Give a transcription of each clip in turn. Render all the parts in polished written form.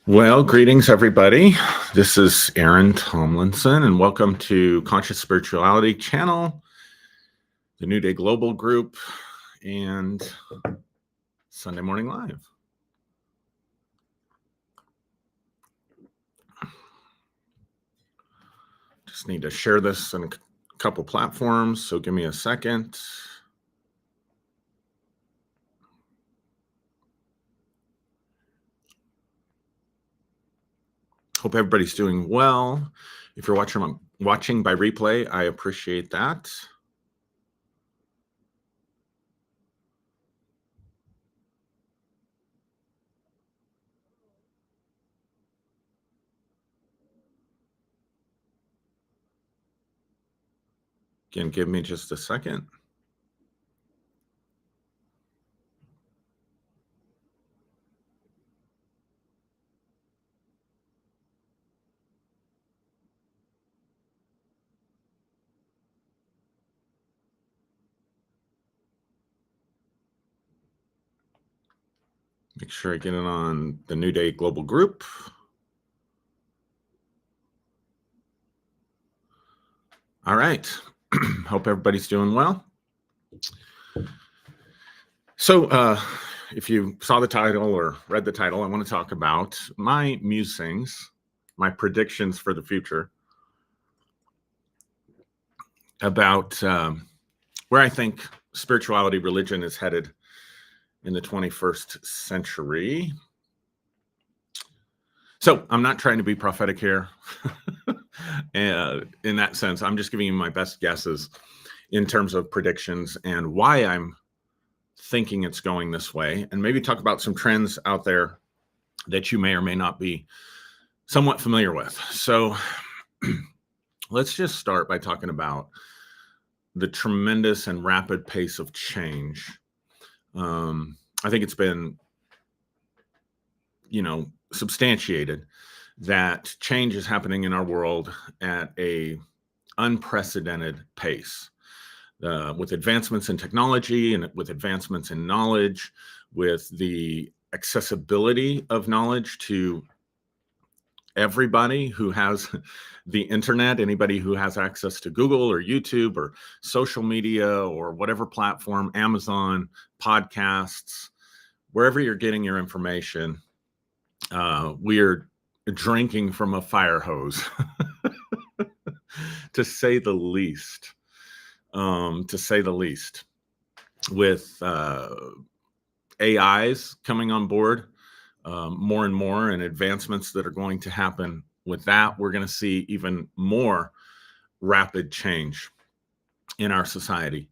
Well, greetings, everybody. This is Aaron Tomlinson, and welcome to Conscious Spirituality Channel, the New Day Global Group, and Sunday Morning Live. Just need to share this in a couple platforms, so give me a second. Hope everybody's doing well. If you're watching by replay, I appreciate that. Again, give me just a second. Make sure I get it on the New Day Global Group. All right. Hope everybody's doing well. So if you saw the title or read the title, I want to talk about my musings, my predictions for the future about where I think spirituality, religion is headed in the 21st century. So I'm not trying to be prophetic here. In that sense, I'm just giving you my best guesses in terms of predictions and why I'm thinking it's going this way, and maybe talk about some trends out there that you may or may not be somewhat familiar with. So let's just start by talking about the tremendous and rapid pace of change. I think it's been, substantiated that change is happening in our world at a unprecedented pace. With advancements in technology and with advancements in knowledge, with the accessibility of knowledge to everybody who has the internet, anybody who has access to Google or YouTube or social media or whatever platform, Amazon, podcasts, wherever you're getting your information, we are drinking from a fire hose, to say the least. With AIs coming on board more and more, and advancements that are going to happen with that, we're going to see even more rapid change in our society.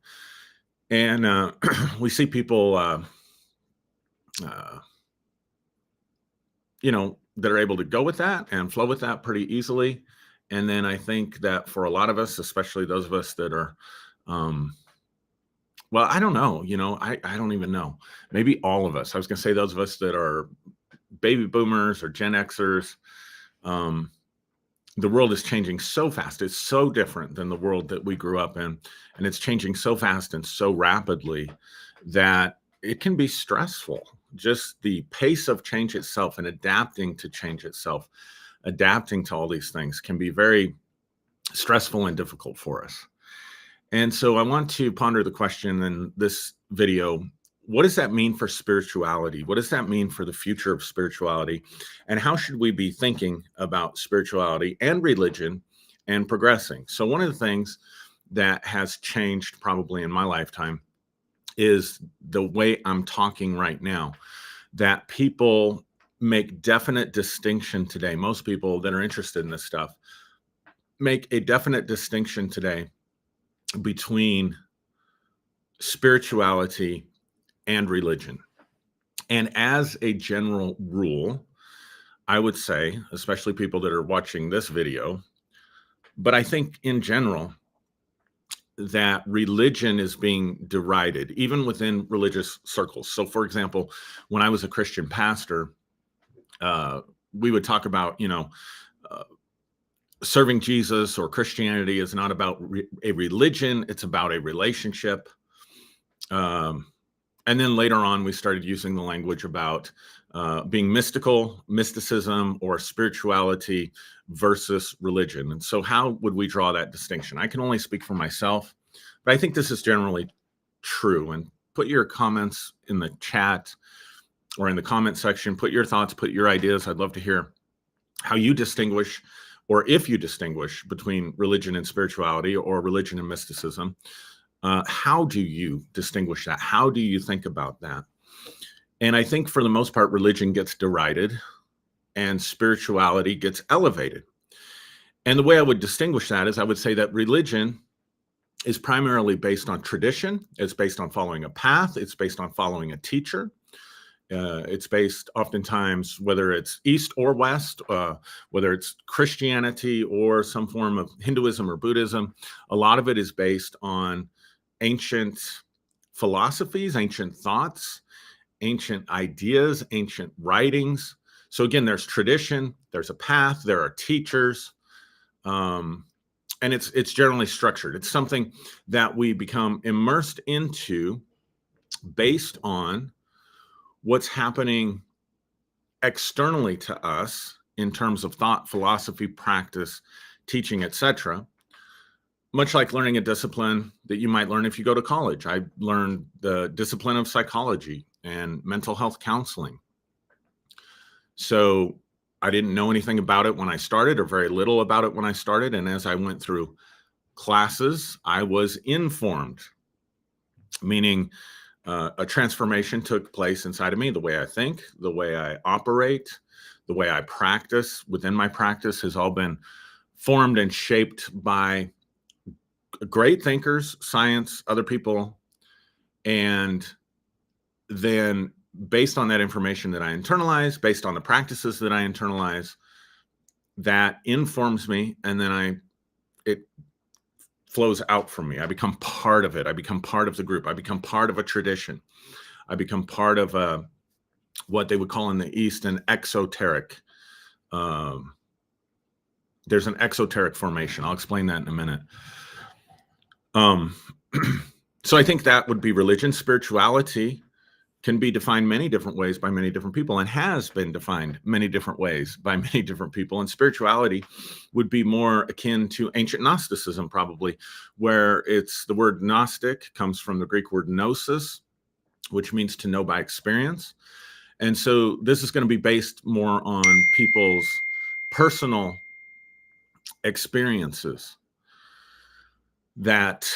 And we see people, that are able to go with that and flow with that pretty easily. And then I think that for a lot of us, especially those of us that are, well, I don't know, I don't even know. Maybe all of us. I was going to say those of us that are baby boomers or Gen Xers. The world is changing so fast. It's so different than the world that we grew up in. And it's changing so fast and so rapidly that it can be stressful. Just the pace of change itself and adapting to change itself, adapting to all these things can be very stressful and difficult for us. And so I want to ponder the question in this video: what does that mean for spirituality? What does that mean for the future of spirituality? And how should we be thinking about spirituality and religion and progressing? So one of the things that has changed probably in my lifetime is the way I'm talking right now, that people make definite distinction today. Most people that are interested in this stuff make a definite distinction today between spirituality and religion. And as a general rule, I would say, especially people that are watching this video, but I think in general, that religion is being derided, even within religious circles. So, for example, when I was a Christian pastor, we would talk about, serving Jesus or Christianity is not about a religion, it's about a relationship. And then later on, we started using the language about being mysticism, or spirituality versus religion. And so, how would we draw that distinction? I can only speak for myself, but I think this is generally true. And put your comments in the chat or in the comment section. Put your thoughts, put your ideas. I'd love to hear how you distinguish, or if you distinguish, between religion and spirituality, or religion and mysticism. How do you distinguish that? How do you think about that? And I think for the most part, religion gets derided and spirituality gets elevated. And the way I would distinguish that is, I would say that religion is primarily based on tradition. It's based on following a path. It's based on following a teacher. It's based oftentimes, whether it's East or West, whether it's Christianity or some form of Hinduism or Buddhism, a lot of it is based on ancient philosophies, ancient thoughts, ancient ideas, ancient writings. So again, there's tradition, there's a path, there are teachers, and it's generally structured. It's something that we become immersed into based on what's happening externally to us in terms of thought, philosophy, practice, teaching, etc. Much like learning a discipline that you might learn if you go to college. I learned the discipline of psychology and mental health counseling. So I didn't know anything about it when I started, or very little about it when I started. And as I went through classes, I was informed, meaning a transformation took place inside of me. The way I think, the way I operate, the way I practice within my practice has all been formed and shaped by great thinkers, science, other people. And then based on that information that I internalize, based on the practices that I internalize, that informs me. And then it flows out from me. I become part of it. I become part of the group. I become part of a tradition. I become part of what they would call in the East an exoteric. There's an exoteric formation. I'll explain that in a minute. So I think that would be religion. Spirituality can be defined many different ways by many different people, and has been defined many different ways by many different people. And spirituality would be more akin to ancient Gnosticism, probably, where it's the word Gnostic comes from the Greek word gnosis, which means to know by experience. And so this is going to be based more on people's personal experiences, that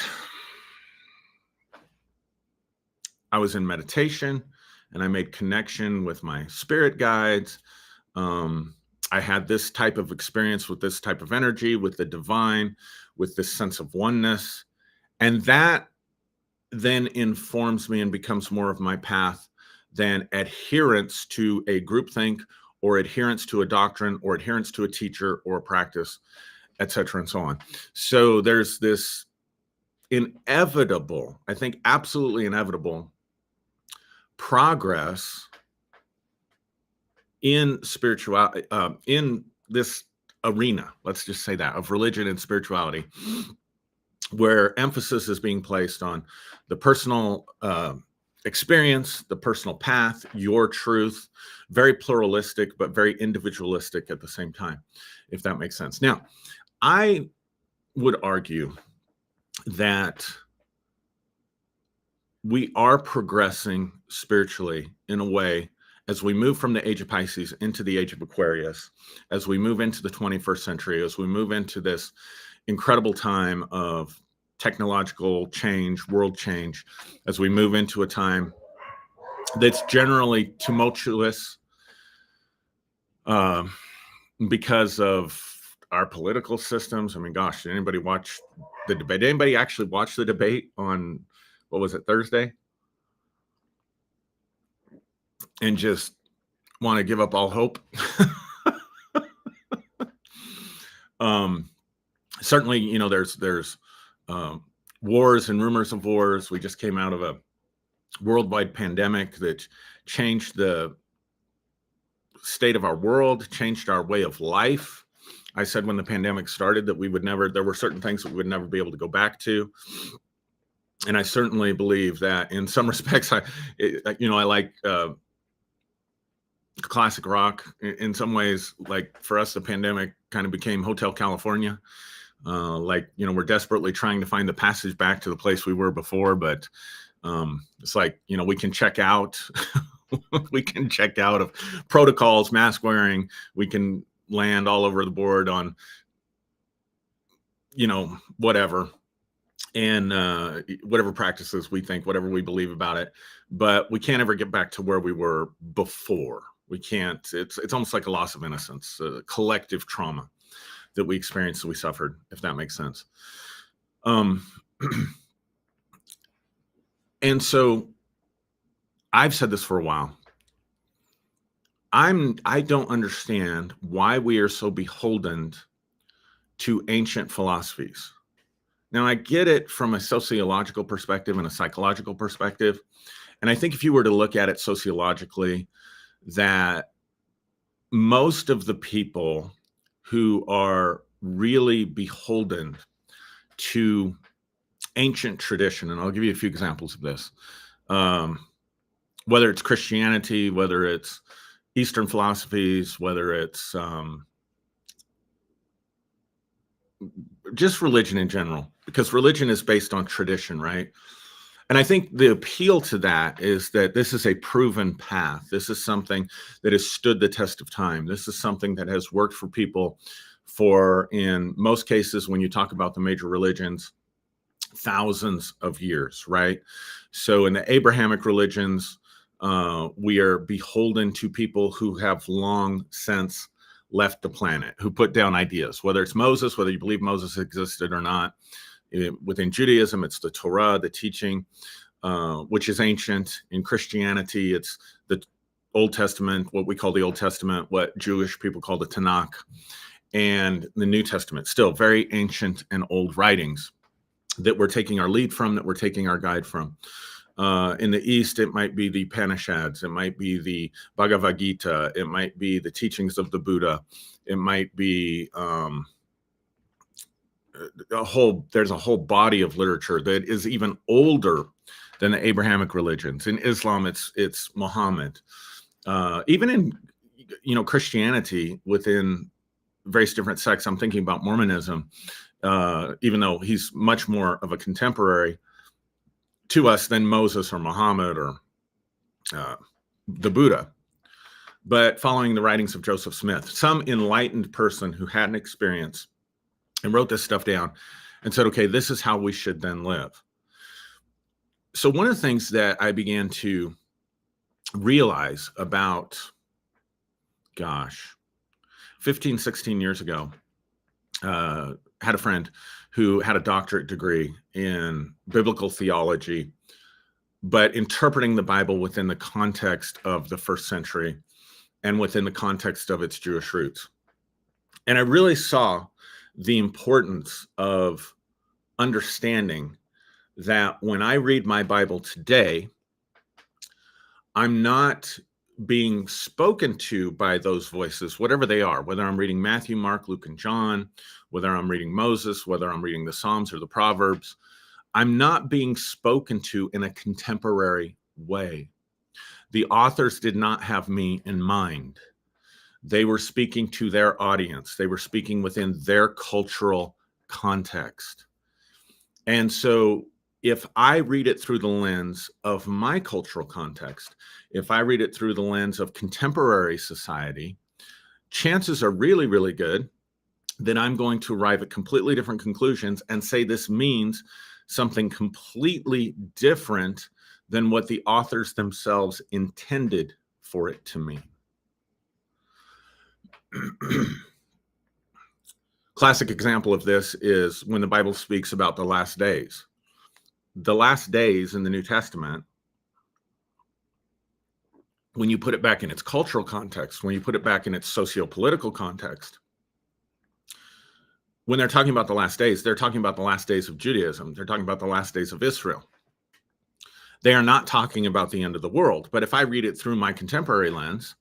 I was in meditation and I made connection with my spirit guides. I had this type of experience with this type of energy, with the divine, with this sense of oneness. And that then informs me and becomes more of my path than adherence to a groupthink, or adherence to a doctrine, or adherence to a teacher or a practice, etc., and so on. So there's this inevitable, I think absolutely inevitable, progress in spirituality, in this arena, let's just say that, of religion and spirituality, where emphasis is being placed on the personal experience, the personal path, your truth, very pluralistic, but very individualistic at the same time, if that makes sense. Now, I would argue that we are progressing spiritually in a way as we move from the age of Pisces into the age of Aquarius, as we move into the 21st century, as we move into this incredible time of technological change, world change, as we move into a time that's generally tumultuous because of our political systems. I mean, gosh, did anybody watch the debate? Did anybody actually watch the debate on, what was it, Thursday? And just want to give up all hope? Certainly, you know, there's wars and rumors of wars. We just came out of a worldwide pandemic that changed the state of our world, changed our way of life. I said when the pandemic started that there were certain things that we would never be able to go back to. And I certainly believe that in some respects, I like classic rock. In some ways, like for us, the pandemic kind of became Hotel California. We're desperately trying to find the passage back to the place we were before, but it's like, we can check out. We can check out of protocols, mask wearing. We can land all over the board on, whatever, and whatever practices we think, whatever we believe about it. But we can't ever get back to where we were before. We can't. It's almost like a loss of innocence, a collective trauma that we experienced, that we suffered, if that makes sense. And so I've said this for a while. I don't understand why we are so beholden to ancient philosophies. Now, I get it from a sociological perspective and a psychological perspective. And I think if you were to look at it sociologically, that most of the people who are really beholden to ancient tradition, and I'll give you a few examples of this, whether it's Christianity, whether it's Eastern philosophies, whether it's just religion in general, because religion is based on tradition, right? And I think the appeal to that is that this is a proven path. This is something that has stood the test of time. This is something that has worked for people for, in most cases, when you talk about the major religions, thousands of years, right? So in the Abrahamic religions, we are beholden to people who have long since left the planet, who put down ideas, whether it's Moses, whether you believe Moses existed or not. Within Judaism, it's the Torah, the teaching, which is ancient. In Christianity, it's the Old Testament, what we call the Old Testament, what Jewish people call the Tanakh, and the New Testament, still very ancient and old writings that we're taking our lead from, that we're taking our guide from. In the East, it might be the Upanishads, it might be the Bhagavad Gita, it might be the teachings of the Buddha, it might be there's a whole body of literature that is even older than the Abrahamic religions. In Islam, it's Muhammad. Even in Christianity, within various different sects, I'm thinking about Mormonism, even though he's much more of a contemporary to us than Moses or Muhammad or the Buddha, but following the writings of Joseph Smith, some enlightened person who had an experience and wrote this stuff down and said, okay, this is how we should then live. So one of the things that I began to realize about, 15, 16 years ago, had a friend who had a doctorate degree in biblical theology, but interpreting the Bible within the context of the first century and within the context of its Jewish roots. And I really saw the importance of understanding that when I read my Bible today, I'm not being spoken to by those voices, whatever they are, whether I'm reading Matthew, Mark, Luke, and John, whether I'm reading Moses, whether I'm reading the Psalms or the Proverbs, I'm not being spoken to in a contemporary way. The authors did not have me in mind. They were speaking to their audience. They were speaking within their cultural context. And so if I read it through the lens of my cultural context, if I read it through the lens of contemporary society, chances are really, really good that I'm going to arrive at completely different conclusions and say this means something completely different than what the authors themselves intended for it to mean. Classic example of this is when the Bible speaks about the last days. The last days in the New Testament, when you put it back in its cultural context, when you put it back in its socio-political context, when they're talking about the last days, they're talking about the last days of Judaism. They're talking about the last days of Israel. They are not talking about the end of the world. But if I read it through my contemporary lens,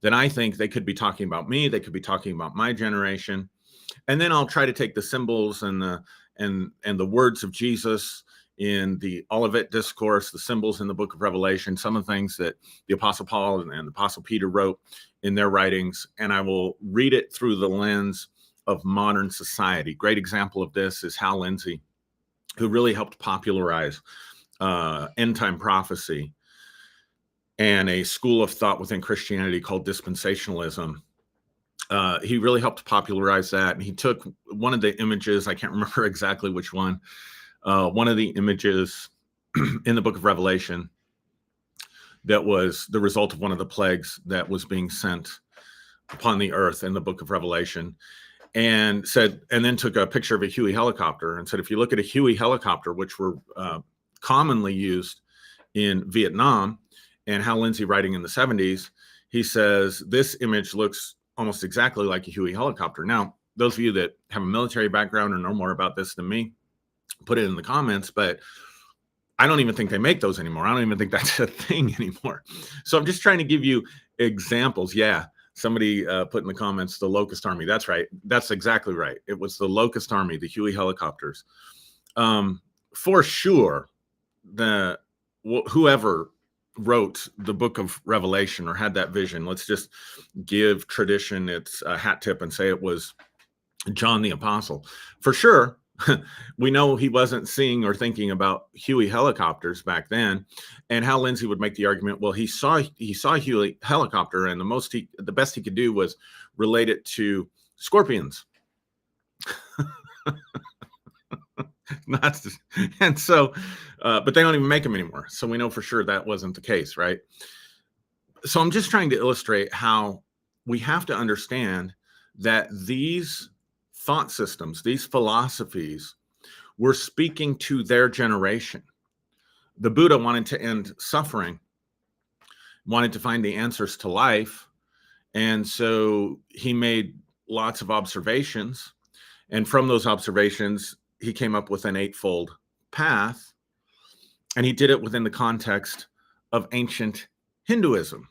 then I think they could be talking about me. They could be talking about my generation. And then I'll try to take the symbols and the words of Jesus in the Olivet Discourse, the symbols in the book of Revelation, some of the things that the Apostle Paul and the Apostle Peter wrote in their writings, and I will read it through the lens of modern society. Great example of this is Hal Lindsey, who really helped popularize end time prophecy and a school of thought within Christianity called dispensationalism. He really helped popularize that. And he took one of the images, I can't remember exactly which one of the images in the book of Revelation that was the result of one of the plagues that was being sent upon the earth in the book of Revelation, and then took a picture of a Huey helicopter and said, if you look at a Huey helicopter, which were commonly used in Vietnam, and Hal Lindsey writing in the 70s, he says, this image looks almost exactly like a Huey helicopter. Now, those of you that have a military background or know more about this than me, put it in the comments, but I don't even think they make those anymore. I don't even think that's a thing anymore. So I'm just trying to give you examples. Yeah, somebody put in the comments, the Locust Army. That's right. That's exactly right. It was the Locust Army, the Huey helicopters. For sure, whoever wrote the book of Revelation or had that vision, let's just give tradition its hat tip and say it was John the Apostle. For sure, we know he wasn't seeing or thinking about Huey helicopters back then. And Hal Lindsey would make the argument, well, he saw a Huey helicopter, and the best he could do was relate it to scorpions. And so, but they don't even make them anymore. So we know for sure that wasn't the case, right? So I'm just trying to illustrate how we have to understand that these thought systems, these philosophies, were speaking to their generation. The Buddha wanted to end suffering, wanted to find the answers to life. And so he made lots of observations. And from those observations, he came up with an eightfold path. And he did it within the context of ancient Hinduism.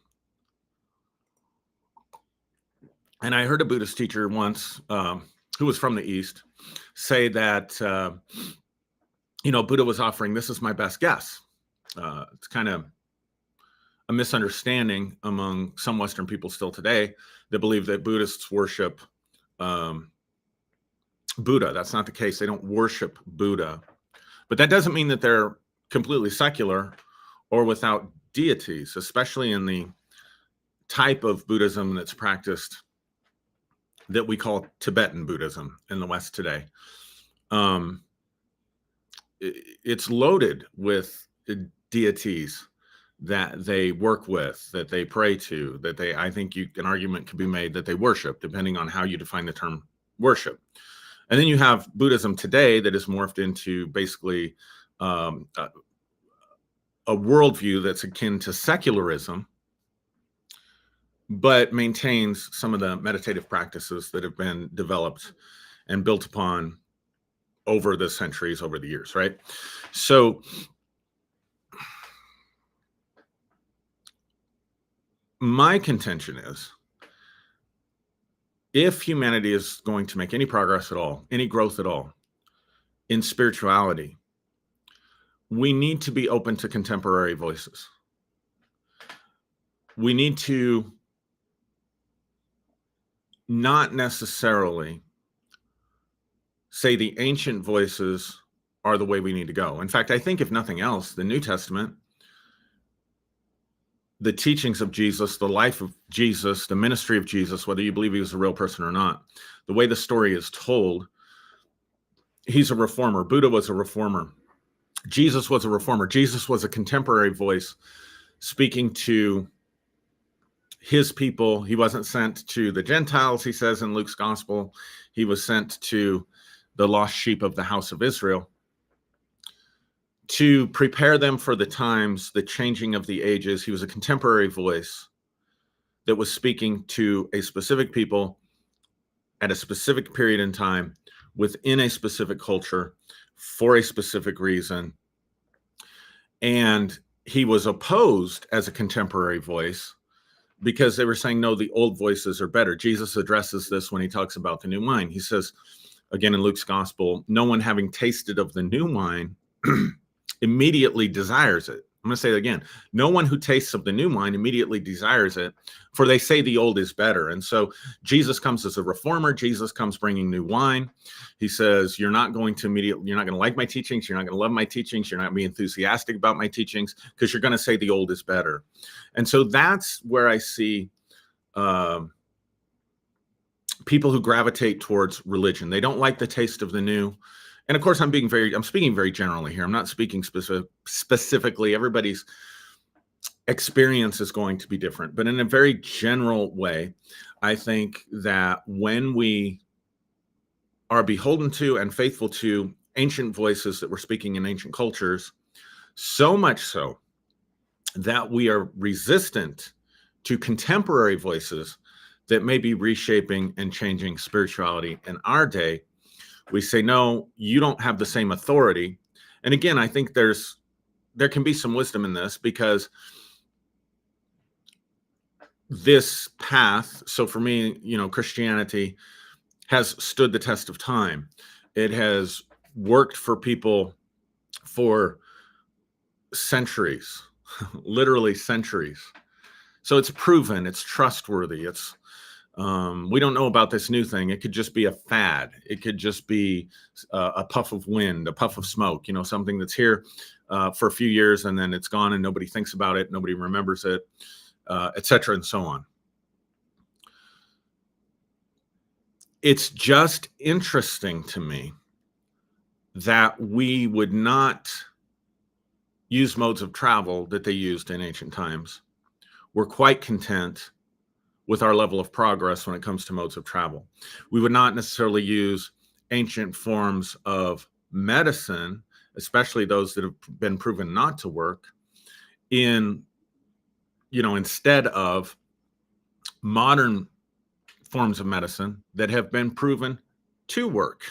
And I heard a Buddhist teacher once, who was from the East, say that, Buddha was offering, this is my best guess. It's kind of a misunderstanding among some Western people still today that believe that Buddhists worship Buddha. That's not the case. They don't worship Buddha. But that doesn't mean that they're completely secular or without deities, especially in the type of Buddhism that's practiced that we call Tibetan Buddhism in the West today. It's loaded with deities that they work with, that they pray to, I think an argument could be made that they worship, depending on how you define the term worship. And then you have Buddhism today that is morphed into basically a worldview that's akin to secularism, but maintains some of the meditative practices that have been developed and built upon over the centuries, over the years, right? So my contention is, if humanity is going to make any progress at all, any growth at all in spirituality, we need to be open to contemporary voices. We need to not necessarily say the ancient voices are the way we need to go. In fact, I think if nothing else, the New Testament, the teachings of Jesus, the life of Jesus, the ministry of Jesus, whether you believe he was a real person or not, the way the story is told, he's a reformer. Buddha was a reformer. Jesus was a reformer. Jesus was a contemporary voice speaking to his people. He wasn't sent to the Gentiles, he says in Luke's gospel. He was sent to the lost sheep of the house of Israel to prepare them for the times, the changing of the ages. He was a contemporary voice that was speaking to a specific people at a specific period in time within a specific culture for a specific reason. And he was opposed as a contemporary voice because they were saying, no, the old voices are better. Jesus addresses this when he talks about the new wine. He says, again, in Luke's gospel, no one having tasted of the new wine immediately desires it. I'm going to say it again. No one who tastes of the new wine immediately desires it, for they say the old is better. And so Jesus comes as a reformer. Jesus comes bringing new wine. He says, you're not going to like my teachings. You're not going to love my teachings. You're not going to be enthusiastic about my teachings, because you're going to say the old is better. And so that's where I see people who gravitate towards religion. They don't like the taste of the new. And of course, I'm speaking very generally here. I'm not speaking specifically. Everybody's experience is going to be different. But in a very general way, I think that when we are beholden to and faithful to ancient voices that were speaking in ancient cultures, so much so that we are resistant to contemporary voices that may be reshaping and changing spirituality in our day, we say, no, you don't have the same authority. And again, I think there can be some wisdom in this, because this path, so for me, Christianity has stood the test of time. It has worked for people for centuries, literally centuries. So it's proven, it's trustworthy. We don't know about this new thing. It could just be a fad. It could just be a puff of wind, a puff of smoke, something that's here for a few years and then it's gone and nobody thinks about it, nobody remembers it, et cetera, and so on. It's just interesting to me that we would not use modes of travel that they used in ancient times. We're quite content with our level of progress when it comes to modes of travel. We would not necessarily use ancient forms of medicine, especially those that have been proven not to work, instead of modern forms of medicine that have been proven to work.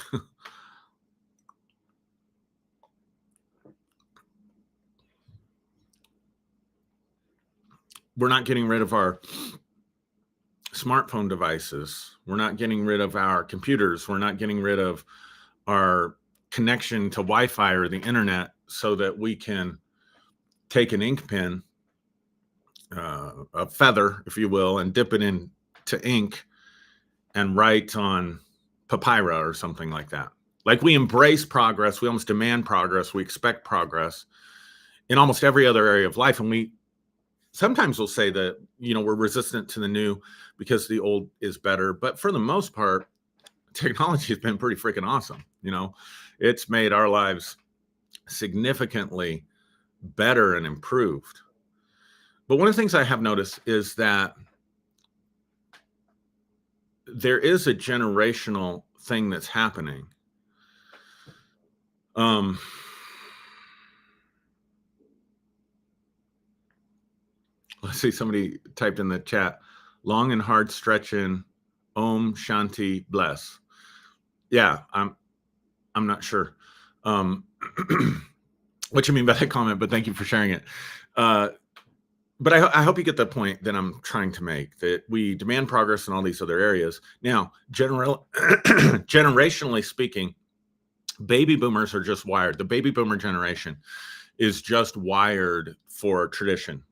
We're not getting rid of our smartphone devices. We're not getting rid of our computers. We're not getting rid of our connection to Wi-Fi or the internet so that we can take an ink pen, a feather, if you will, and dip it into ink and write on papyrus or something like that. Like, we embrace progress. We almost demand progress. We expect progress in almost every other area of life. And we sometimes will say that, we're resistant to the new because the old is better. But for the most part, technology has been pretty freaking awesome. It's made our lives significantly better and improved. But one of the things I have noticed is that there is a generational thing that's happening. Let's see, somebody typed in the chat, long and hard stretching, Om Shanti bless. Yeah, I'm not sure what you mean by that comment, but thank you for sharing it. But I hope you get the point that I'm trying to make, that we demand progress in all these other areas. Now, generationally speaking, baby boomers are just wired. The baby boomer generation is just wired for tradition,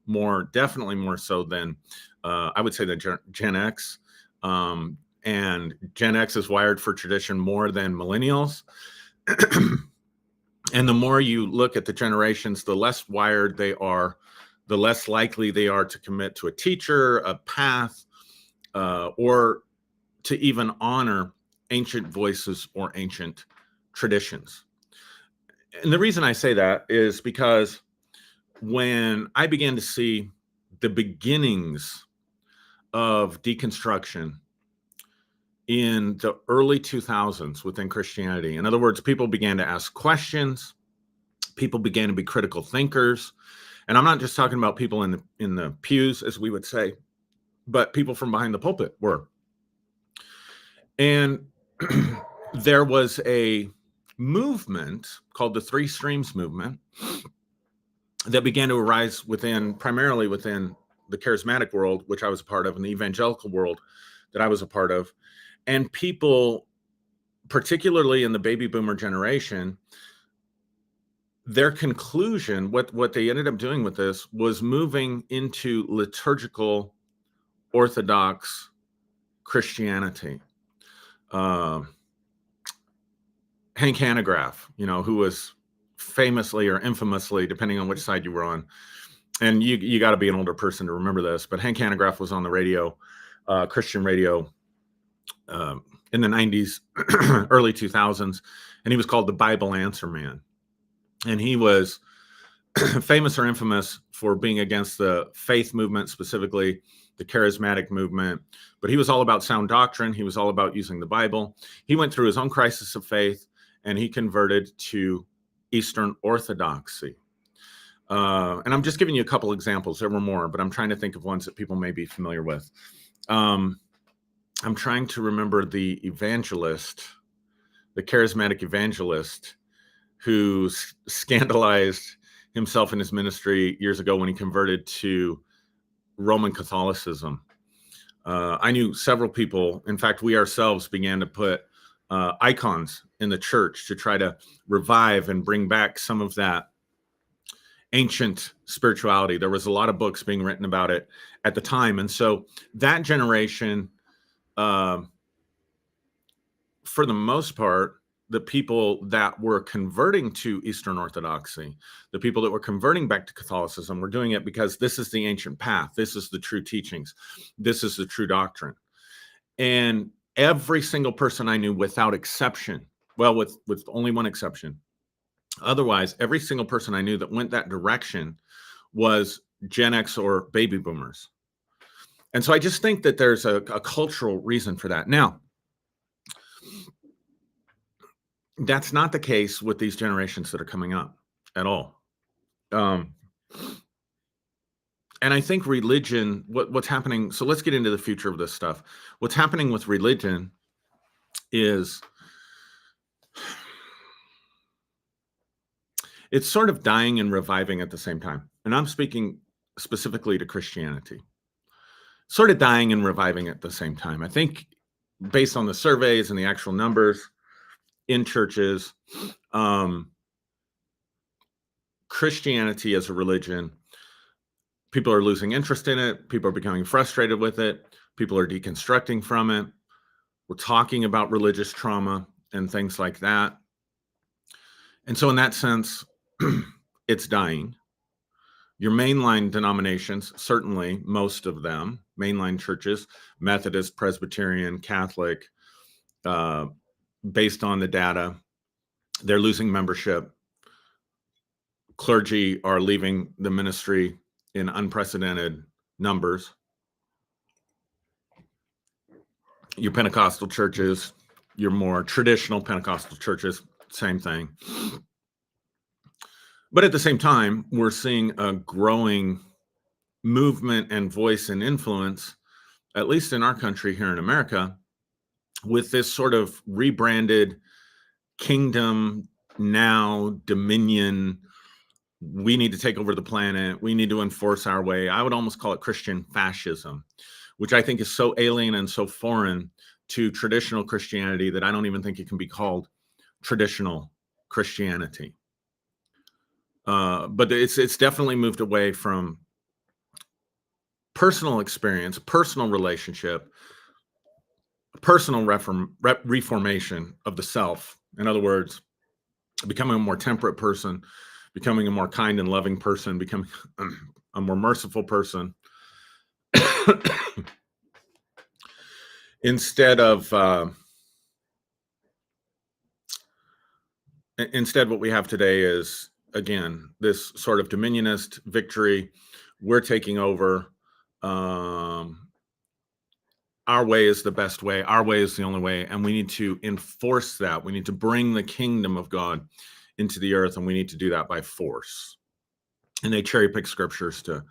definitely more so than I would say than Gen X. And Gen X is wired for tradition more than millennials. And the more you look at the generations, the less wired they are, the less likely they are to commit to a teacher, a path, or to even honor ancient voices or ancient traditions. And the reason I say that is because when I began to see the beginnings of deconstruction in the early 2000s within Christianity, in other words, people began to ask questions, people began to be critical thinkers. And I'm not just talking about people in the pews, as we would say, but people from behind the pulpit were. And there was a movement called the Three Streams movement that began to arise primarily within the charismatic world, which I was a part of, and the evangelical world that I was a part of. And people, particularly in the baby boomer generation, their conclusion, what they ended up doing with this was moving into liturgical Orthodox Christianity. Um, Hank Hanegraaff, who was famously or infamously, depending on which side you were on, and you got to be an older person to remember this, but Hank Hanegraaff was on the radio, Christian radio, in the 90s, early 2000s, and he was called the Bible Answer Man. And he was famous or infamous for being against the faith movement, specifically the charismatic movement. But he was all about sound doctrine. He was all about using the Bible. He went through his own crisis of faith, and he converted to Eastern Orthodoxy. And I'm just giving you a couple examples. There were more, but I'm trying to think of ones that people may be familiar with. I'm trying to remember the evangelist, the charismatic evangelist, who scandalized himself in his ministry years ago when he converted to Roman Catholicism. I knew several people. In fact, we ourselves began to put icons in the church to try to revive and bring back some of that ancient spirituality. There was a lot of books being written about it at the time. And so that generation, for the most part, the people that were converting to Eastern Orthodoxy, the people that were converting back to Catholicism, were doing it because this is the ancient path. This is the true teachings. This is the true doctrine. And every single person I knew, without exception, well, with only one exception, otherwise, every single person I knew that went that direction was Gen X or baby boomers. And so I just think that there's a cultural reason for that. Now, that's not the case with these generations that are coming up at all. And I think religion, what's happening, so let's get into the future of this stuff. What's happening with religion is it's sort of dying and reviving at the same time. And I'm speaking specifically to Christianity. Sort of dying and reviving at the same time. I think based on the surveys and the actual numbers in churches, Christianity as a religion, people are losing interest in it. People are becoming frustrated with it. People are deconstructing from it. We're talking about religious trauma and things like that. And so in that sense, it's dying. Your mainline denominations, certainly most of them, mainline churches, Methodist, Presbyterian, Catholic, based on the data, they're losing membership. Clergy are leaving the ministry in unprecedented numbers. Your Pentecostal churches, your more traditional Pentecostal churches, same thing. But at the same time, we're seeing a growing movement and voice and influence, at least in our country here in America, with this sort of rebranded kingdom now, dominion. We need to take over the planet. We need to enforce our way. I would almost call it Christian fascism, which I think is so alien and so foreign to traditional Christianity that I don't even think it can be called traditional Christianity. But it's definitely moved away from personal experience, personal relationship, personal reformation of the self. In other words, becoming a more temperate person, becoming a more kind and loving person, becoming a more merciful person. Instead, what we have today is, again, this sort of dominionist victory. We're taking over. Our way is the best way. Our way is the only way. And we need to enforce that. We need to bring the kingdom of God into the earth, and we need to do that by force. And they cherry pick scriptures to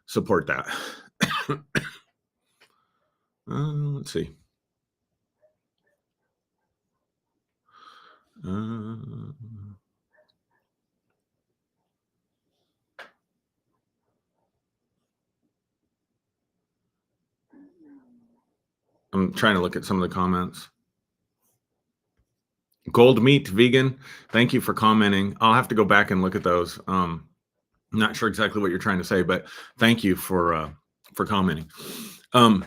support that. Let's see. I'm trying to look at some of the comments. Gold Meat Vegan, thank you for commenting. I'll have to go back and look at those. I'm not sure exactly what you're trying to say, but thank you for commenting. Um,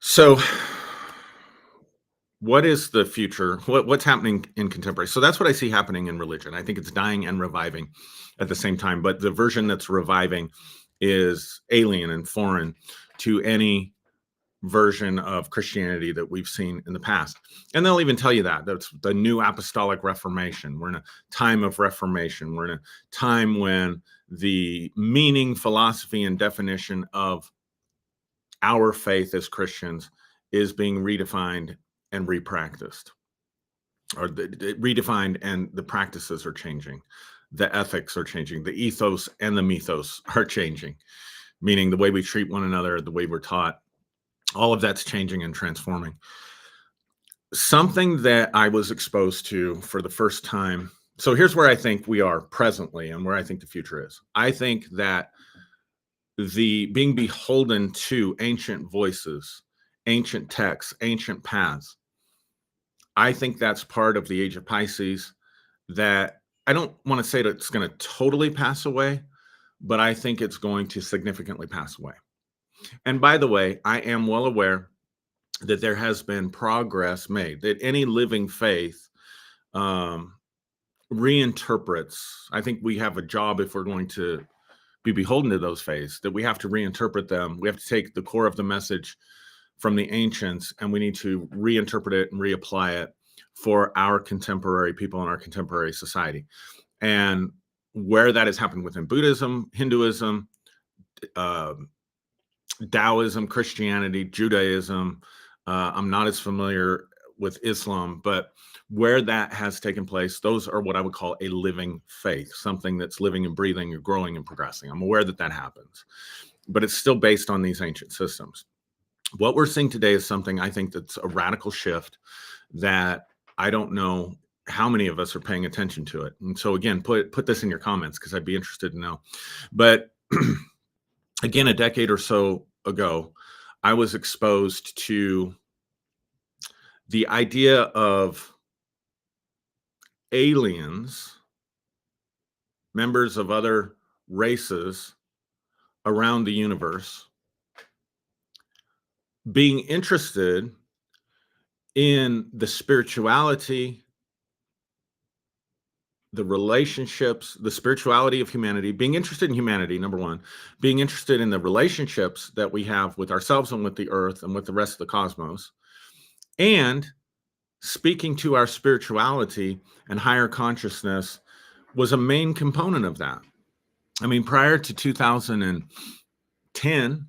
so what is the future? What's happening in contemporary? So that's what I see happening in religion. I think it's dying and reviving at the same time, but the version that's reviving is alien and foreign to any version of Christianity that we've seen in the past. And they'll even tell you that that's the new apostolic reformation. We're in a time of reformation. We're in a time when the meaning, philosophy, and definition of our faith as Christians is being redefined and repracticed, or redefined, and the practices are changing. The ethics are changing. The ethos and the mythos are changing, meaning the way we treat one another, the way we're taught, all of that's changing and transforming. Something that I was exposed to for the first time. So here's where I think we are presently and where I think the future is. I think that the being beholden to ancient voices, ancient texts, ancient paths, I think that's part of the age of Pisces that I don't want to say that it's going to totally pass away, but I think it's going to significantly pass away. And by the way, I am well aware that there has been progress made, that any living faith reinterprets. I think we have a job, if we're going to be beholden to those faiths, that we have to reinterpret them. We have to take the core of the message from the ancients, and we need to reinterpret it and reapply it for our contemporary people in our contemporary society. And where that has happened within Buddhism, Hinduism, Taoism, Christianity, Judaism, I'm not as familiar with Islam, but where that has taken place, those are what I would call a living faith, something that's living and breathing and growing and progressing. I'm aware that that happens, but it's still based on these ancient systems. What we're seeing today is something I think that's a radical shift that I don't know how many of us are paying attention to it. And so again, put this in your comments because I'd be interested to know. But again, a decade or so ago, I was exposed to the idea of aliens, members of other races around the universe, being interested in the spirituality, the relationships, the spirituality of humanity, being interested in humanity, number one, being interested in the relationships that we have with ourselves and with the earth and with the rest of the cosmos, and speaking to our spirituality and higher consciousness was a main component of that. I mean, prior to 2010,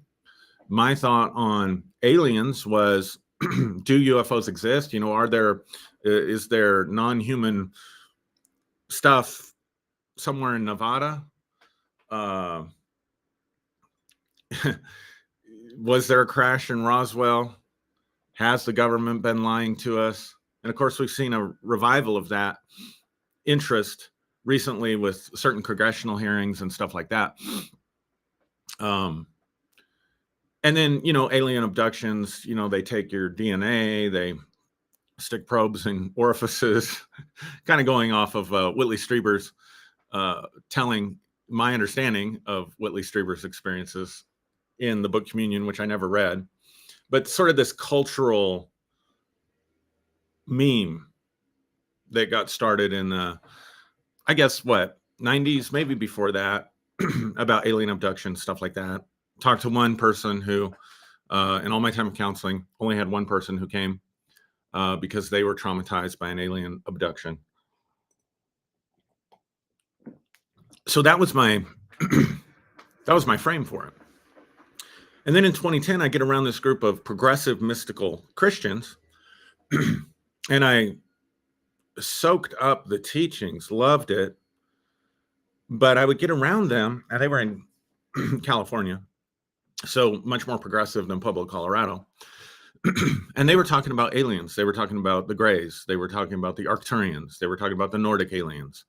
my thought on aliens was, do UFOs exist? You know, is there non-human stuff somewhere in Nevada? Was there a crash in Roswell? Has the government been lying to us? And of course, we've seen a revival of that interest recently with certain congressional hearings and stuff like that. And then, you know, alien abductions, you know, they take your DNA, they stick probes in orifices, kind of going off of Whitley Strieber's telling my understanding of Whitley Strieber's experiences in the book Communion, which I never read, but sort of this cultural meme that got started in I guess what, 90s, maybe before that, about alien abduction, stuff like that. Talked to one person who, in all my time of counseling, only had one person who came because they were traumatized by an alien abduction. So that was my that was my frame for it. And then in 2010, I get around this group of progressive mystical Christians, and I soaked up the teachings, loved it. But I would get around them, and they were in California, so much more progressive than Pueblo, Colorado. And they were talking about aliens. They were talking about the Greys. They were talking about the Arcturians. They were talking about the Nordic aliens,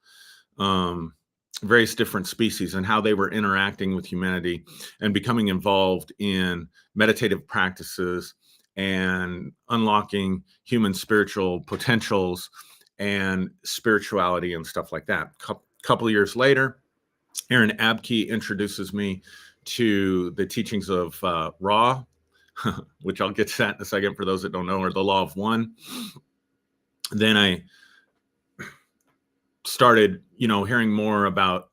various different species, and how they were interacting with humanity and becoming involved in meditative practices and unlocking human spiritual potentials and spirituality and stuff like that. Couple of years later, Aaron Abke introduces me to the teachings of Ra, which I'll get to that in a second for those that don't know, or the Law of One. Then I started, hearing more about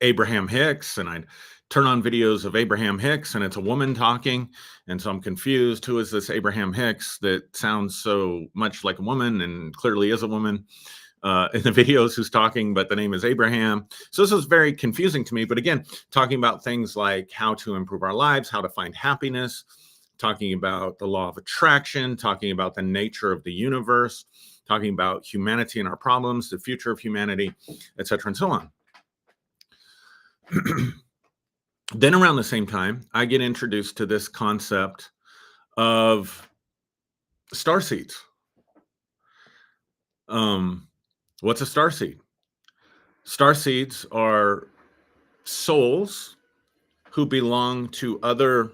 Abraham Hicks, and I'd turn on videos of Abraham Hicks and it's a woman talking. And so I'm confused. Who is this Abraham Hicks that sounds so much like a woman and clearly is a woman in the videos who's talking, but the name is Abraham. So this was very confusing to me. But again, talking about things like how to improve our lives, how to find happiness, talking about the law of attraction, talking about the nature of the universe, talking about humanity and our problems, the future of humanity, etc., and so on. Then around the same time, I get introduced to this concept of star seeds. What's a star seed? Star seeds are souls who belong to other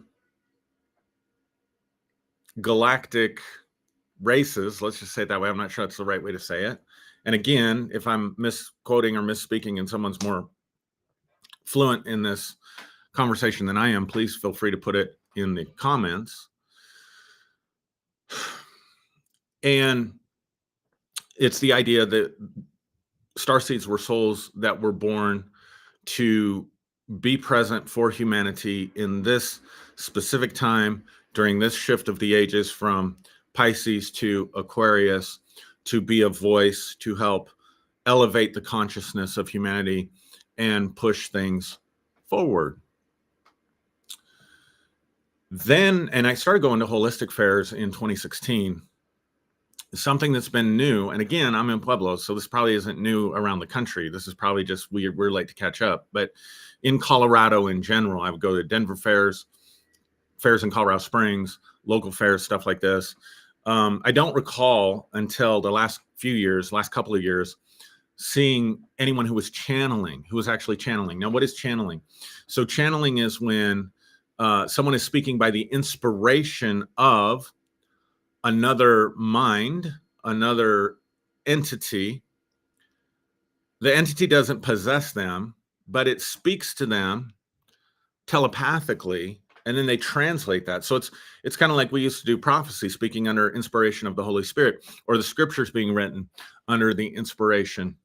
galactic races. Let's just say it that way. I'm not sure that's the right way to say it. And again, if I'm misquoting or misspeaking and someone's more fluent in this conversation than I am, please feel free to put it in the comments. And it's the idea that starseeds were souls that were born to be present for humanity in this specific time during this shift of the ages from Pisces to Aquarius, to be a voice to help elevate the consciousness of humanity and push things forward. Then, and I started going to holistic fairs in 2016. Something that's been new, and again, I'm in Pueblo, so this probably isn't new around the country. This is probably just we're late to catch up. But in Colorado in general, I would go to Denver fairs in Colorado Springs, local fairs, stuff like this. I don't recall until the last couple of years, seeing anyone who was actually channeling. Now, what is channeling? So channeling is when someone is speaking by the inspiration of another mind, another entity. The entity doesn't possess them, but it speaks to them telepathically, and then they translate that. So it's kind of like we used to do prophecy, speaking under inspiration of the Holy Spirit, or the scriptures being written under the inspiration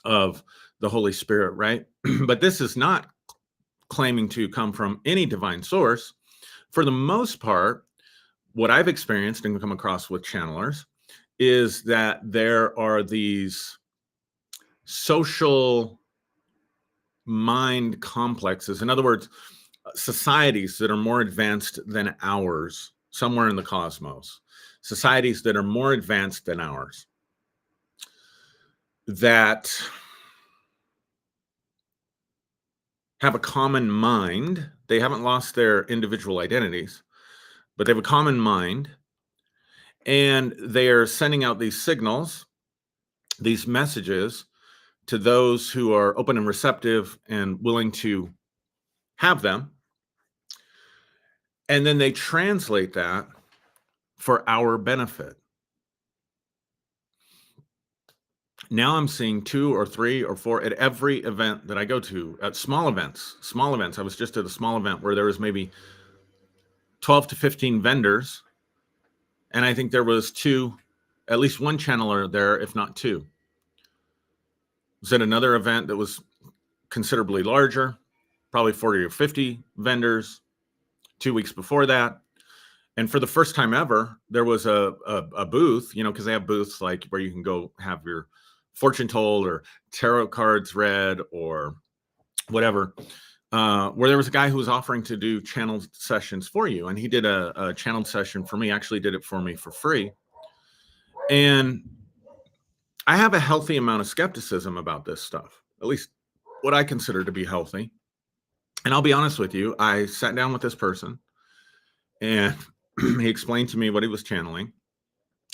of the Holy Spirit, right? But this is not claiming to come from any divine source. For the most part, what I've experienced and come across with channelers is that there are these social mind complexes. In other words, societies that are more advanced than ours, somewhere in the cosmos, societies that are more advanced than ours, that have a common mind. They haven't lost their individual identities, but they have a common mind, and they are sending out these signals, these messages to those who are open and receptive and willing to have them. And then they translate that for our benefit. Now I'm seeing 2 or 3 or 4 at every event that I go to, at small events. I was just at a small event where there was maybe 12 to 15 vendors. And I think there was at least one channeler there, if not 2. I was at another event that was considerably larger, probably 40 or 50 vendors 2 weeks before that. And for the first time ever, there was a booth, because they have booths like where you can go have your fortune told or tarot cards read or whatever, where there was a guy who was offering to do channeled sessions for you. And he did a channeled session for me, actually did it for me for free. And I have a healthy amount of skepticism about this stuff, at least what I consider to be healthy. And I'll be honest with you, I sat down with this person and he explained to me what he was channeling.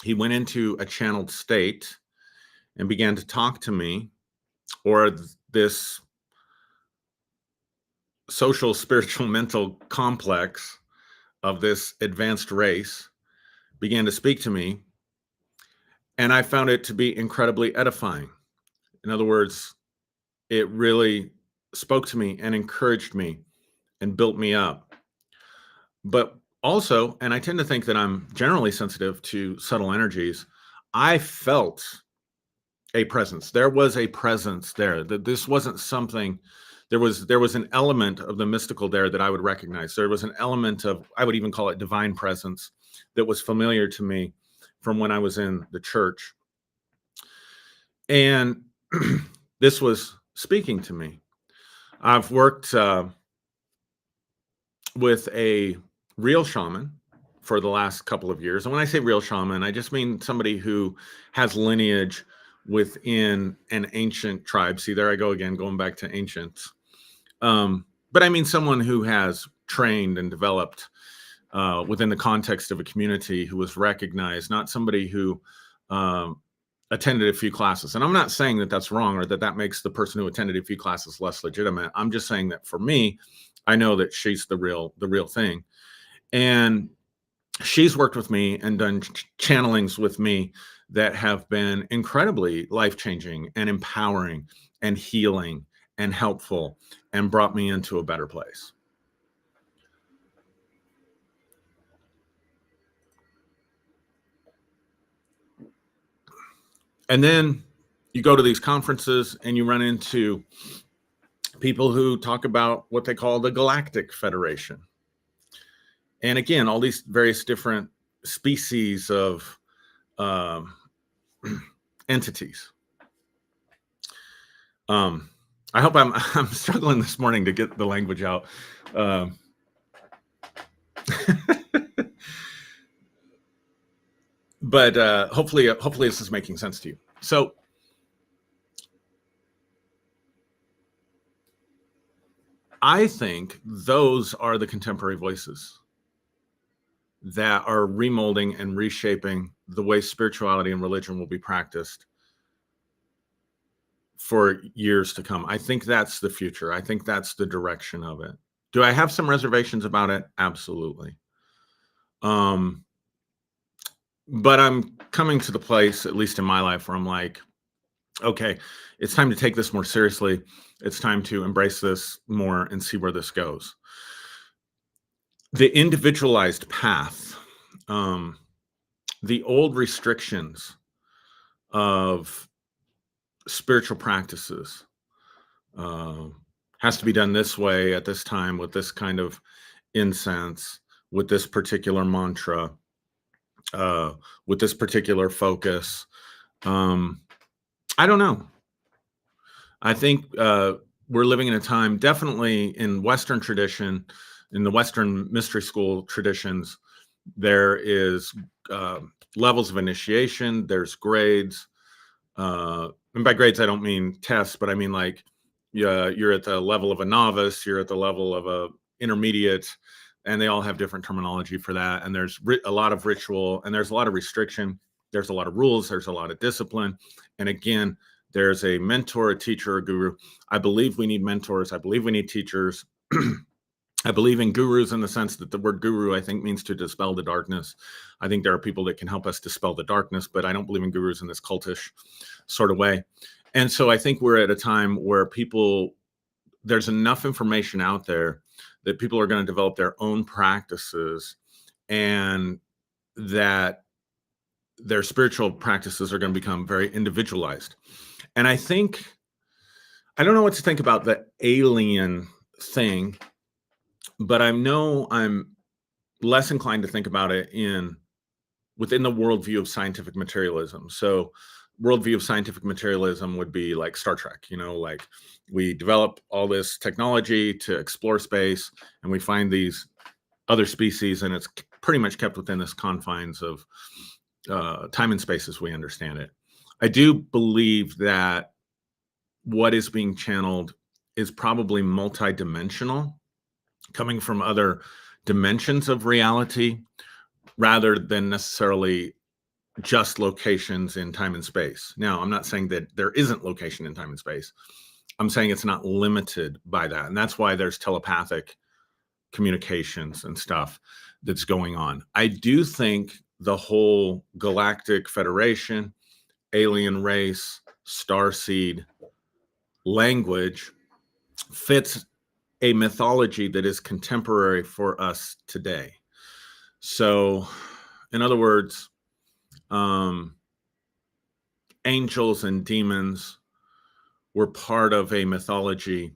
He went into a channeled state and began to talk to me, or this social, spiritual, mental complex of this advanced race began to speak to me, and I found it to be incredibly edifying. In other words, it really spoke to me and encouraged me and built me up. But also, and I tend to think that I'm generally sensitive to subtle energies, I felt a presence. There was a presence there. That this wasn't something. There was an element of the mystical there that I would recognize. There was an element of, I would even call it divine presence, that was familiar to me from when I was in the church. And this was speaking to me. I've worked with a real shaman for the last couple of years. And when I say real shaman, I just mean somebody who has lineage within an ancient tribe. See, there I go again, going back to ancients. But I mean someone who has trained and developed within the context of a community, who was recognized, not somebody who attended a few classes. And I'm not saying that that's wrong, or that that makes the person who attended a few classes less legitimate. I'm just saying that for me, I know that she's the real thing. And she's worked with me and done channelings with me that have been incredibly life-changing and empowering and healing and helpful, and brought me into a better place. And then you go to these conferences and you run into people who talk about what they call the Galactic Federation. And again, all these various different species of entities. I hope I'm struggling this morning to get the language out. But hopefully this is making sense to you. So I think those are the contemporary voices that are remolding and reshaping the way spirituality and religion will be practiced for years to come. I think that's the future. I think that's the direction of it. Do I have some reservations about it? Absolutely. But I'm coming to the place, at least in my life, where I'm like, okay, it's time to take this more seriously. It's time to embrace this more and see where this goes. The individualized path, the old restrictions of spiritual practices, has to be done this way at this time with this kind of incense, with this particular mantra, with this particular focus. I don't know. I think we're living in a time, definitely in Western tradition, in the Western mystery school traditions, there is levels of initiation, there's grades. And by grades, I don't mean tests, but I mean like, you're at the level of a novice, you're at the level of a intermediate, and they all have different terminology for that. And there's a lot of ritual, and there's a lot of restriction, there's a lot of rules, there's a lot of discipline. And again, there's a mentor, a teacher, a guru. I believe we need mentors. I believe we need teachers. I believe in gurus in the sense that the word guru, I think, means to dispel the darkness. I think there are people that can help us dispel the darkness, but I don't believe in gurus in this cultish sort of way. And so I think we're at a time where there's enough information out there that people are going to develop their own practices, and that their spiritual practices are going to become very individualized. And I don't know what to think about the alien thing, but I know I'm less inclined to think about it within the worldview of scientific materialism. So worldview of scientific materialism would be like Star Trek, like we develop all this technology to explore space, and we find these other species, and it's pretty much kept within this confines of time and space as we understand it. I do believe that what is being channeled is probably multidimensional, coming from other dimensions of reality, rather than necessarily just locations in time and space. Now, I'm not saying that there isn't location in time and space. I'm saying it's not limited by that. And that's why there's telepathic communications and stuff that's going on. I do think the whole galactic federation, alien race, starseed language fits a mythology that is contemporary for us today. So, in other words, angels and demons were part of a mythology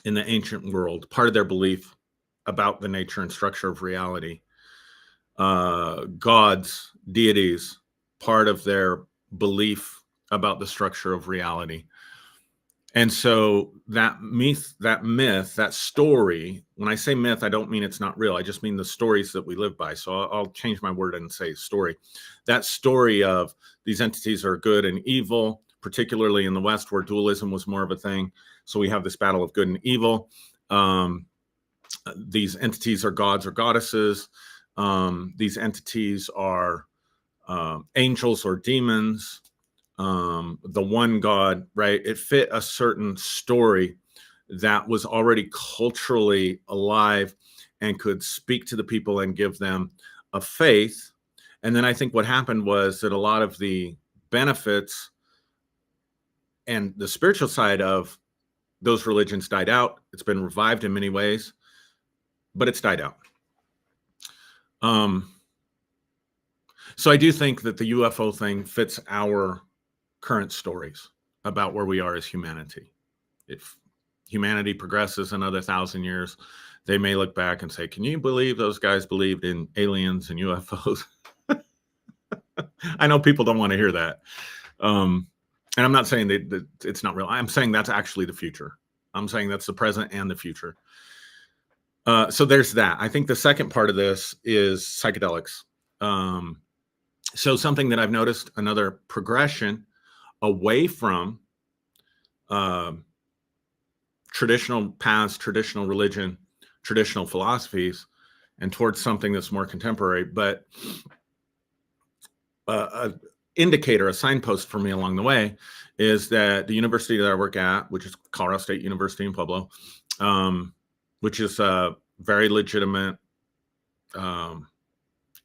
in the ancient world, part of their belief about the nature and structure of reality. Gods, deities, part of their belief about the structure of reality. And so that myth, that story, when I say myth, I don't mean it's not real. I just mean the stories that we live by. So I'll change my word and say story. That story of these entities are good and evil, particularly in the West where dualism was more of a thing. So we have this battle of good and evil. These entities are gods or goddesses. These entities are angels or demons. The one God, right? It fit a certain story that was already culturally alive and could speak to the people and give them a faith. And then I think what happened was that a lot of the benefits and the spiritual side of those religions died out. It's been revived in many ways, but it's died out. So I do think that the UFO thing fits our current stories about where we are as humanity. If humanity progresses another 1,000 years, they may look back and say, can you believe those guys believed in aliens and UFOs? I know people don't want to hear that. And I'm not saying that it's not real. I'm saying that's actually the future. I'm saying that's the present and the future. So there's that. I think the second part of this is psychedelics. So something that I've noticed, another progression away from traditional paths, traditional religion, traditional philosophies, and towards something that's more contemporary. But an indicator, a signpost for me along the way is that the university that I work at, which is Colorado State University in Pueblo, which is a very legitimate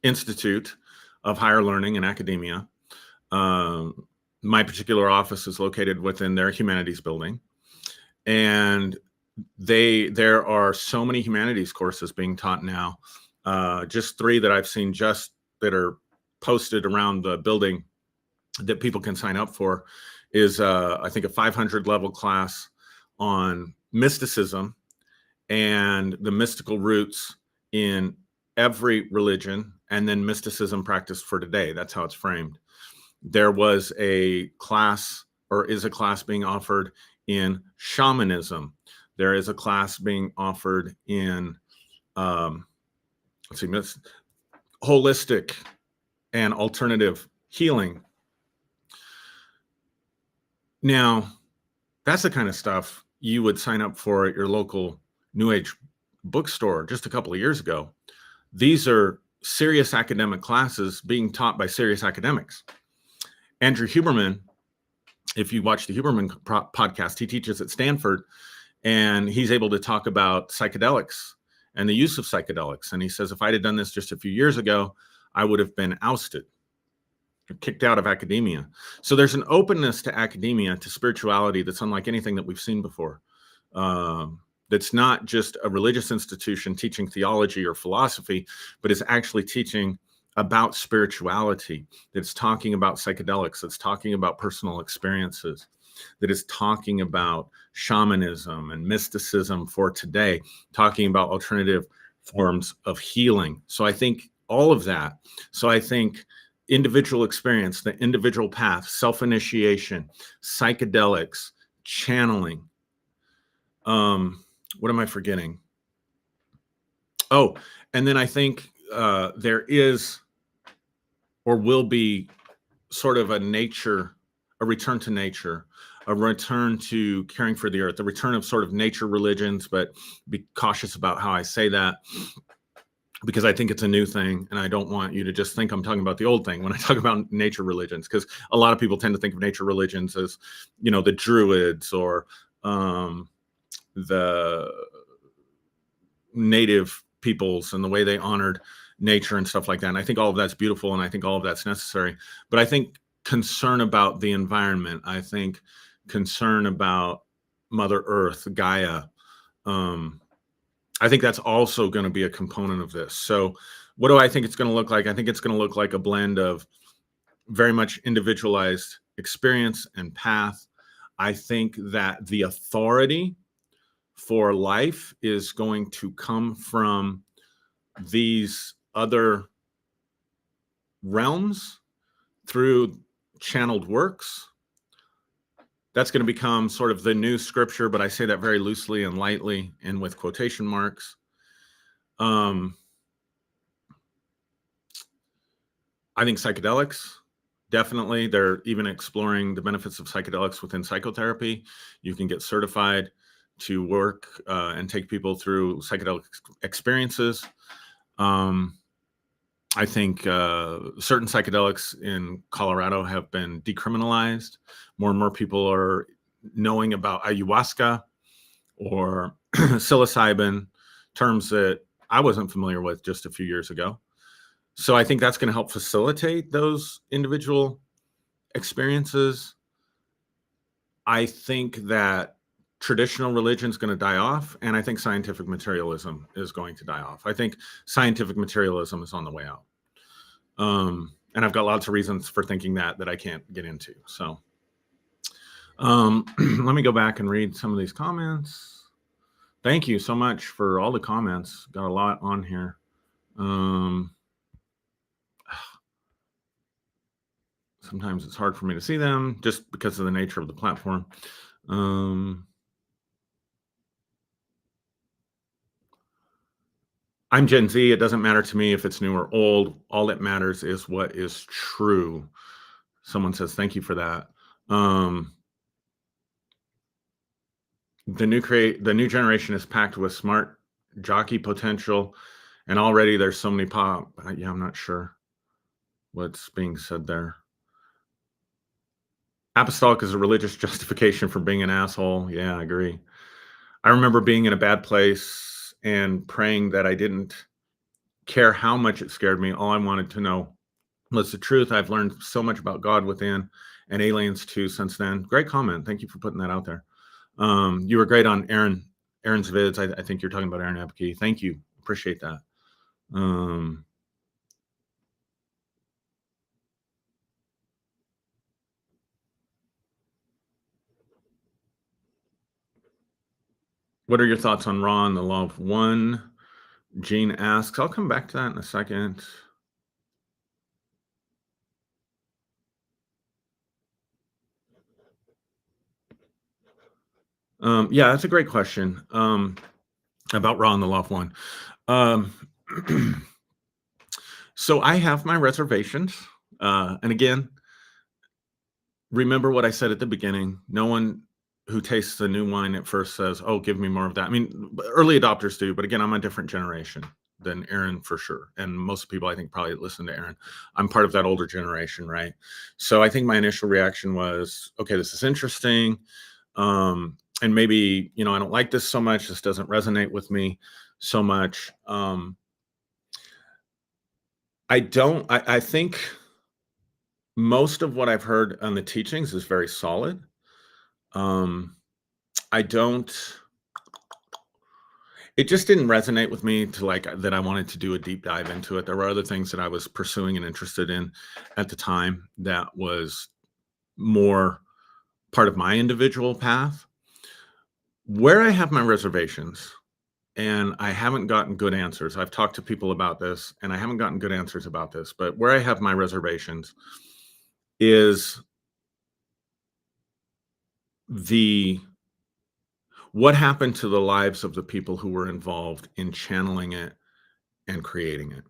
institute of higher learning and academia. My particular office is located within their humanities building. And there are so many humanities courses being taught now. Just 3 that I've seen just that are posted around the building that people can sign up for is, I think, a 500 level class on mysticism and the mystical roots in every religion, and then mysticism practiced for today. That's how it's framed. There was a class, or is a class being offered in shamanism. There is a class being offered in, holistic and alternative healing. Now, that's the kind of stuff you would sign up for at your local New Age bookstore just a couple of years ago. These are serious academic classes being taught by serious academics. Andrew Huberman, if you watch the Huberman podcast, he teaches at Stanford, and he's able to talk about psychedelics and the use of psychedelics. And he says, if I'd have done this just a few years ago, I would have been ousted, kicked out of academia. So there's an openness to academia, to spirituality, that's unlike anything that we've seen before. That's not just a religious institution teaching theology or philosophy, but is actually teaching about spirituality, that's talking about psychedelics, that's talking about personal experiences, that is talking about shamanism and mysticism for today, talking about alternative forms of healing. So I think all of that. So I think individual experience, the individual path, self-initiation, psychedelics, channeling. What am I forgetting? Oh, and then I think there is or will be sort of a return to nature, a return to caring for the earth, a return of sort of nature religions, but be cautious about how I say that, because I think it's a new thing, and I don't want you to just think I'm talking about the old thing when I talk about nature religions, because a lot of people tend to think of nature religions as, the Druids or the native peoples and the way they honored nature and stuff like that. And I think all of that's beautiful, and I think all of that's necessary. But I think concern about the environment, I think concern about Mother Earth, Gaia, um, I think that's also going to be a component of this. So, what do I think it's going to look like? I think it's going to look like a blend of very much individualized experience and path. I think that the authority for life is going to come from these other realms through channeled works. That's going to become sort of the new scripture, but I say that very loosely and lightly and with quotation marks. Um, I think psychedelics, definitely. They're even exploring the benefits of psychedelics within psychotherapy. You can get certified to work and take people through psychedelic experiences. Um, I think certain psychedelics in Colorado have been decriminalized. More and more people are knowing about ayahuasca or psilocybin, terms that I wasn't familiar with just a few years ago. So I think that's going to help facilitate those individual experiences. I think that traditional religion is going to die off, and I think scientific materialism is going to die off. I think scientific materialism is on the way out. And I've got lots of reasons for thinking that I can't get into. So let me go back and read some of these comments. Thank you so much for all the comments. Got a lot on here. Sometimes it's hard for me to see them just because of the nature of the platform. I'm Gen Z. It doesn't matter to me if it's new or old. All that matters is what is true. Someone says, thank you for that. The new generation is packed with smart jockey potential, and already there's so many pop. Yeah, I'm not sure what's being said there. Apostolic is a religious justification for being an asshole. Yeah, I agree. I remember being in a bad place and praying that I didn't care how much it scared me. All I wanted to know was the truth. I've learned so much about God within and aliens too since then. Great comment. Thank you for putting that out there. You were great on Aaron's vids. I think you're talking about Aaron Epke. Thank you. Appreciate that. What are your thoughts on Ra and the Law of One? Gene asks. I'll come back to that in a second. Yeah, that's a great question about Ra and the Law of One. So I have my reservations. And again, remember what I said at the beginning. No one who tastes the new wine at first says, oh, give me more of that. I mean, early adopters do, but again, I'm a different generation than Aaron for sure. And most people, I think, probably listen to Aaron. I'm part of that older generation, right? So I think my initial reaction was, okay, this is interesting. And maybe, I don't like this so much. This doesn't resonate with me so much. I think most of what I've heard on the teachings is very solid. It just didn't resonate with me to like that I wanted to do a deep dive into it. There were other things that I was pursuing and interested in at the time that was more part of my individual path. Where I have my reservations, and I haven't gotten good answers. I've talked to people about this, and I haven't gotten good answers about this, but where I have my reservations is what happened to the lives of the people who were involved in channeling it and creating it.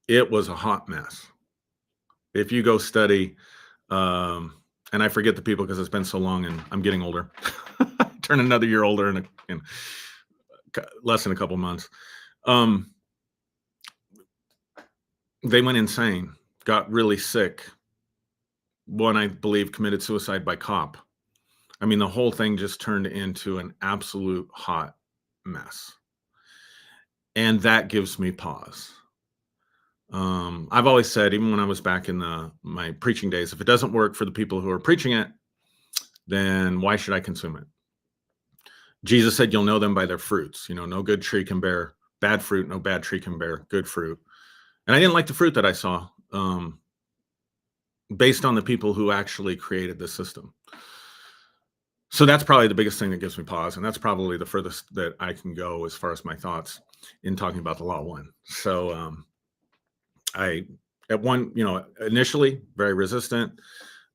It was a hot mess. If you go study, and I forget the people because it's been so long and I'm getting older. Turn another year older in less than a couple months. They went insane, got really sick. One, I believe, committed suicide by cop. I mean, the whole thing just turned into an absolute hot mess. And that gives me pause. I've always said, even when I was back in my preaching days, if it doesn't work for the people who are preaching it, then why should I consume it? Jesus said, "You'll know them by their fruits." No good tree can bear bad fruit. No bad tree can bear good fruit. And I didn't like the fruit that I saw, based on the people who actually created the system. So that's probably the biggest thing that gives me pause, and that's probably the furthest that I can go as far as my thoughts in talking about the law of one. So I, at one, initially very resistant.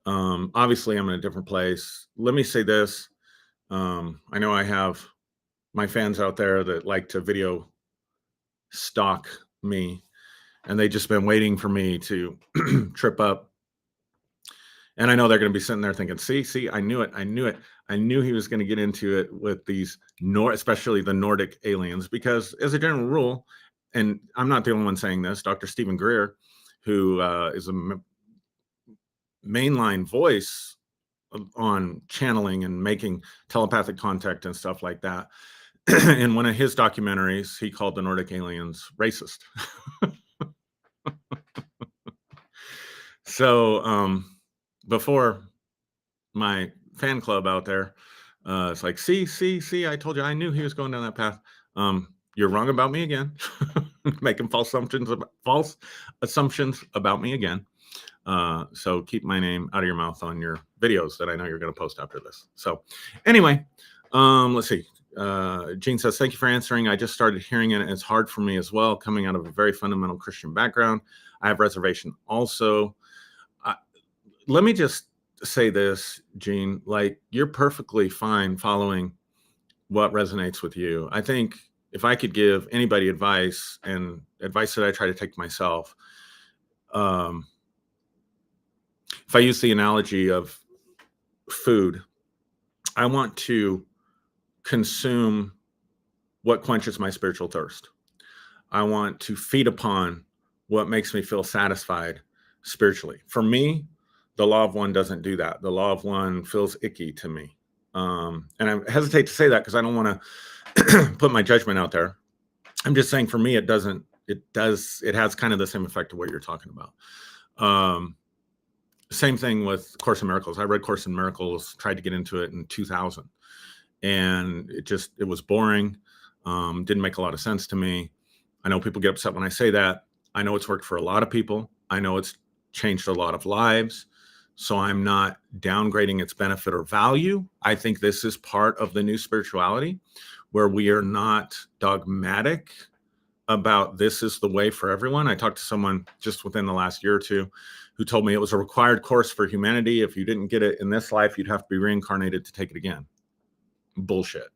Obviously, I'm in a different place. Let me say this: I know I have my fans out there that like to video stalk me, and they just been waiting for me to trip up. And I know they're going to be sitting there thinking, see, I knew it. I knew it. I knew he was going to get into it with these, especially the Nordic aliens, because as a general rule, and I'm not the only one saying this, Dr. Stephen Greer, who is a mainline voice on channeling and making telepathic contact and stuff like that. In one of his documentaries, he called the Nordic aliens racist. So before my fan club out there, it's like, see, I told you, I knew he was going down that path. You're wrong about me again. Making false assumptions about me again. So keep my name out of your mouth on your videos that I know you're going to post after this. So anyway, let's see. Gene says, thank you for answering. I just started hearing it. And it's hard for me as well, coming out of a very fundamental Christian background. I have reservation also. Let me just say this, Gene, like, you're perfectly fine following what resonates with you. I think if I could give anybody advice, and advice that I try to take myself, if I use the analogy of food, I want to consume what quenches my spiritual thirst. I want to feed upon what makes me feel satisfied spiritually. For me, the law of one doesn't do that. The law of one feels icky to me. And I hesitate to say that because I don't want to put my judgment out there. I'm just saying, for me, it doesn't. It has kind of the same effect of what you're talking about. Same thing with Course in Miracles. I read Course in Miracles, tried to get into it in 2000, and it was boring. Didn't make a lot of sense to me. I know people get upset when I say that. I know it's worked for a lot of people. I know it's changed a lot of lives. So I'm not downgrading its benefit or value. I think this is part of the new spirituality, where we are not dogmatic about this is the way for everyone. I talked to someone just within the last year or two who told me it was a required course for humanity. If you didn't get it in this life, you'd have to be reincarnated to take it again. Bullshit.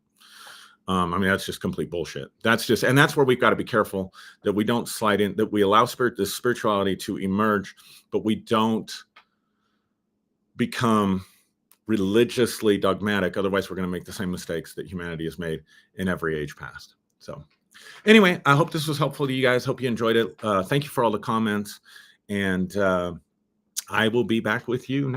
I mean, that's just complete bullshit. And that's where we've got to be careful that we don't slide in, that we allow this spirituality to emerge, but we don't become religiously dogmatic. Otherwise, we're going to make the same mistakes that humanity has made in every age past. So anyway, I hope this was helpful to you guys. Hope you enjoyed it. Thank you for all the comments. And I will be back with you